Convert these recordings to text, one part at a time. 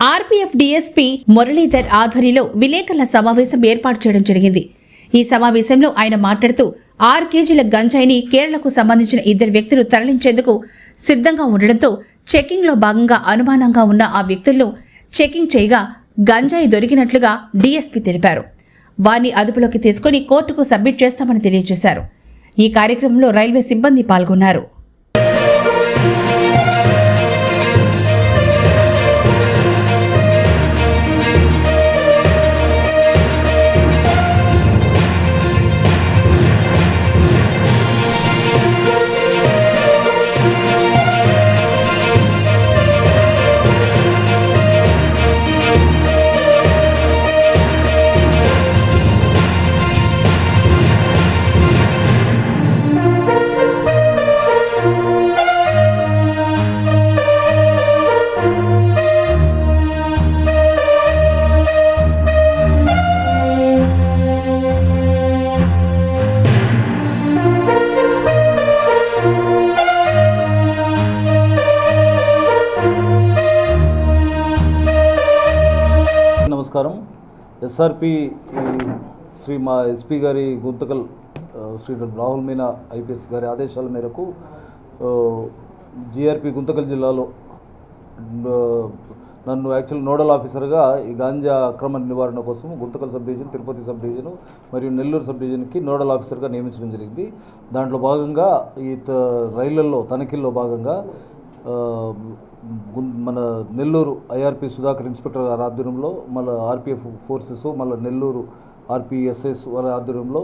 RPF DSP Muralidhar ఆధ్వర్యంలో విలేకరుల సమావేశం ఏర్పాటు చేయడం జరిగింది. ఈ సమావేశంలో ఆయన మాట్లాడుతూ 6 కేజీల గంజాయిని కేరళకు సంబంధించిన 2 వ్యక్తులు తరలించేందుకు సిద్ధంగా ఉండడంతో చెకింగ్లో భాగంగా అనుమానంగా ఉన్న ఆ వ్యక్తులను చెకింగ్ చేయగా గంజాయి దొరికినట్లుగా డీఎస్పీ తెలిపారు. వారిని అదుపులోకి తీసుకుని కోర్టుకు సబ్మిట్ చేస్తామని తెలియజేశారు. ఈ కార్యక్రమంలో రైల్వే సిబ్బంది పాల్గొన్నారు. నమస్కారం. ఎస్ఆర్పి శ్రీ మా ఎస్పీ గారి గుంతకల్ శ్రీ రాహుల్ మీనా ఐపీఎస్ గారి ఆదేశాల మేరకు జీఆర్పీ గుంతకల్ జిల్లాలో నన్ను యాక్చువల్ నోడల్ ఆఫీసర్గా ఈ గాంజా అక్రమ నివారణ కోసం Guntakal sub division, Tirupati sub division మరియు నెల్లూరు సబ్ డివిజన్కి నోడల్ ఆఫీసర్గా నియమించడం జరిగింది. దాంట్లో భాగంగా ఈ రైళ్లలో తనిఖీల్లో భాగంగా మన నెల్లూరు ఐఆర్పీ సుధాకర్ ఇన్స్పెక్టర్ గారి ఆధ్వర్యంలో, మళ్ళీ ఆర్పీఎఫ్ ఫోర్సెస్, మళ్ళీ నెల్లూరు ఆర్పీఎస్ఎస్ వాళ్ళ ఆధ్వర్యంలో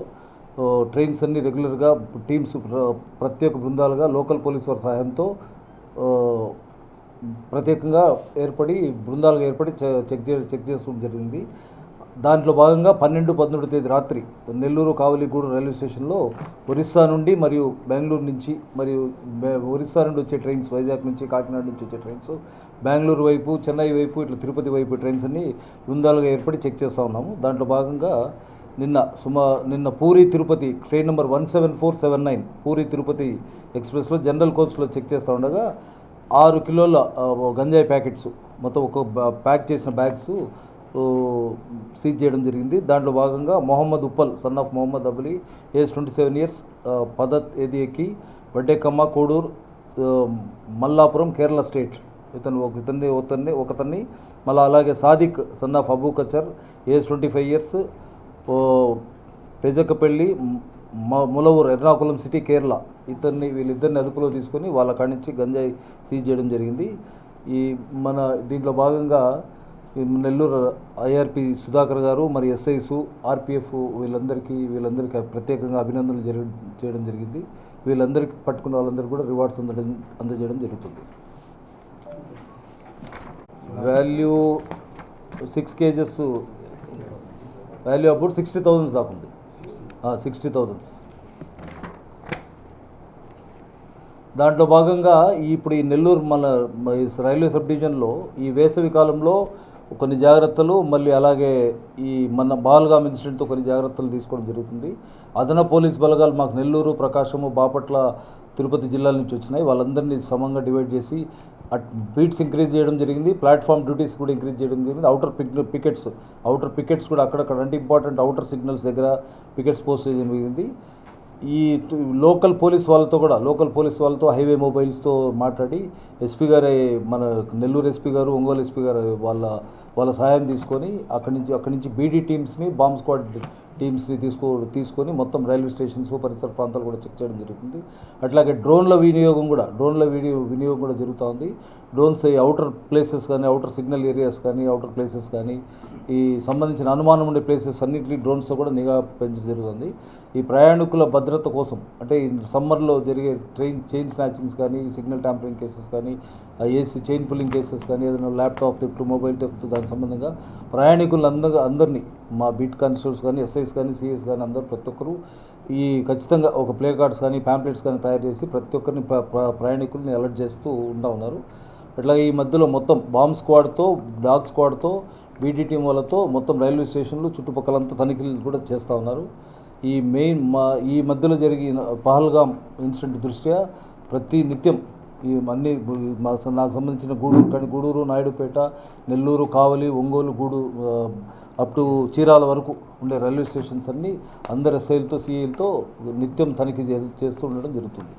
ట్రైన్స్ అన్ని రెగ్యులర్గా టీమ్స్ ప్రత్యేక బృందాలుగా లోకల్ పోలీస్ వారి సహాయంతో ప్రత్యేకంగా బృందాలుగా ఏర్పడి చెక్ చేస్తూ జరిగింది. దాంట్లో భాగంగా 12-13 తేదీ రాత్రి నెల్లూరు కావలిగూడు రైల్వే స్టేషన్లో ఒరిస్సా నుండి మరియు బెంగళూరు నుంచి మరియు ఒరిస్సా నుండి వచ్చే ట్రైన్స్, వైజాగ్ నుంచి కాకినాడ నుంచి వచ్చే ట్రైన్స్, బెంగళూరు వైపు, చెన్నై వైపు, ఇట్లా తిరుపతి వైపు ట్రైన్స్ అన్ని బృందాలుగా ఏర్పడి చెక్ చేస్తూ ఉన్నాము. దాంట్లో భాగంగా నిన్న పూరి తిరుపతి ట్రైన్ నెంబర్ 17479 పూరి తిరుపతి ఎక్స్ప్రెస్లో జనరల్ కోచ్లో చెక్ చేస్తూ ఉండగా 6 కిలోల గంజాయి ప్యాకెట్స్ మొత్తం ఒక ప్యాక్ చేసిన బ్యాగ్స్ సీజ్ చేయడం జరిగింది. దాంట్లో భాగంగా Mohammed Uppal son of Mohammed Abli, age 27 years, Padath ఏదియకి, వడ్డేకమ్మ, కోడూరు, మల్లాపురం, కేరళ స్టేట్ ఒకతన్ని మళ్ళీ అలాగే Sadiq son of Abu Kachar, age 25 years, Pejakapalli, Mulavoor, Ernakulam city, Kerala వీళ్ళిద్దరిని అదుపులో తీసుకొని వాళ్ళ కాడి నుంచి గంజాయి సీజ్ చేయడం జరిగింది. మన దీంట్లో భాగంగా నెల్లూరు ఐఆర్పీ సుధాకర్ గారు మరి ఎస్ఐస్, ఆర్పీఎఫ్ వీళ్ళందరికీ ప్రత్యేకంగా అభినందనలు చేయడం జరిగింది. వీళ్ళందరికీ పట్టుకున్న వాళ్ళందరికీ కూడా రివార్డ్స్ అందజేయడం జరుగుతుంది. వాల్యూ 6 కేజెస్, వాల్యూ అబౌట్ 60,000 దాకా ఉంది. 60,000. దాంట్లో భాగంగా ఇప్పుడు ఈ నెల్లూరు మన రైల్వే సబ్ డివిజన్లో ఈ వేసవి కాలంలో కొన్ని జాగ్రత్తలు, మళ్ళీ అలాగే ఈ మన బాల్గామ్ ఇన్సిడెంట్తో కొన్ని జాగ్రత్తలు తీసుకోవడం జరుగుతుంది. అదన పోలీస్ బలగాలు మాకు నెల్లూరు, ప్రకాశము, బాపట్ల, తిరుపతి జిల్లాల నుంచి వచ్చినాయి. వాళ్ళందరినీ సమంగా డివైడ్ చేసి బీట్స్ ఇంక్రీజ్ చేయడం జరిగింది. ప్లాట్ఫామ్ డ్యూటీస్ కూడా ఇంక్రీజ్ చేయడం జరిగింది. అవుటర్ పికెట్స్ కూడా అక్కడక్కడ అంటే ఇంపార్టెంట్ అవుటర్ సిగ్నల్స్ దగ్గర పికెట్స్ పోస్ట్ చేయడం జరిగింది. ఈ లోకల్ పోలీస్ వాళ్ళతో హైవే మొబైల్స్తో మాట్లాడి ఎస్పీ గారే, మన నెల్లూరు ఎస్పీ గారు, ఒంగోలు ఎస్పీ గారు వాళ్ళ సహాయం తీసుకొని అక్కడి నుంచి బీడీ టీమ్స్ని, బాంబ్ స్క్వాడ్ టీమ్స్ని తీసుకొని మొత్తం రైల్వే స్టేషన్స్, పరిసర ప్రాంతాలు కూడా చెక్ చేయడం జరుగుతుంది. అట్లాగే డ్రోన్ల వినియోగం కూడా జరుగుతూ ఉంది. డ్రోన్స్ అవుటర్ ప్లేసెస్ కానీ, అవుటర్ సిగ్నల్ ఏరియాస్ కానీ, అవుటర్ ప్లేసెస్ కానీ, ఈ సంబంధించిన అనుమానం ఉండే ప్లేసెస్ అన్నింటినీ డ్రోన్స్తో కూడా నిఘా పెంచడం జరుగుతుంది. ఈ ప్రయాణికుల భద్రత కోసం అంటే ఈ సమ్మర్లో జరిగే చైన్ స్నాచింగ్స్ కానీ, సిగ్నల్ ట్యాంపరింగ్ కేసెస్ కానీ, ఏసీ చైన్ పుల్లింగ్ కేసెస్ కానీ, ఏదైనా ల్యాప్టాప్ థెఫ్ట్, మొబైల్ థెఫ్ట్, దానికి సంబంధంగా అందరినీ మా బీట్ కానిస్టేబుల్స్ కానీ, ఎస్ఐస్ కానీ, సిఎస్ కానీ అందరూ ప్రతి ఒక్కరూ ఖచ్చితంగా ఒక ప్లే కార్డ్స్ కానీ, ప్యాంప్లెట్స్ కానీ తయారు చేసి ప్రతి ఒక్కరిని ప్రయాణికుల్ని అలర్ట్ చేస్తూ ఉన్నారు. అట్లాగే ఈ మధ్యలో మొత్తం బాంబ్ స్క్వాడ్తో, డాగ్ స్క్వాడ్తో, బీడీ టీం వాళ్ళతో మొత్తం రైల్వే స్టేషన్లు చుట్టుపక్కలంతా తనిఖీలు కూడా చేస్తూ ఉన్నారు. ఈ మధ్యలో జరిగిన పహల్గామ్ ఇన్సిడెంట్ దృష్ట్యా ప్రతి నిత్యం ఈ అన్ని నాకు సంబంధించిన గూడూరు, నాయుడుపేట, నెల్లూరు, కావలి, ఒంగోలు, అప్ టు చీరాల వరకు ఉండే రైల్వే స్టేషన్స్ అన్నీ అందరి ఎస్ఐలతో, సిఐలతో నిత్యం తనిఖీ చేస్తూ ఉండడం జరుగుతుంది.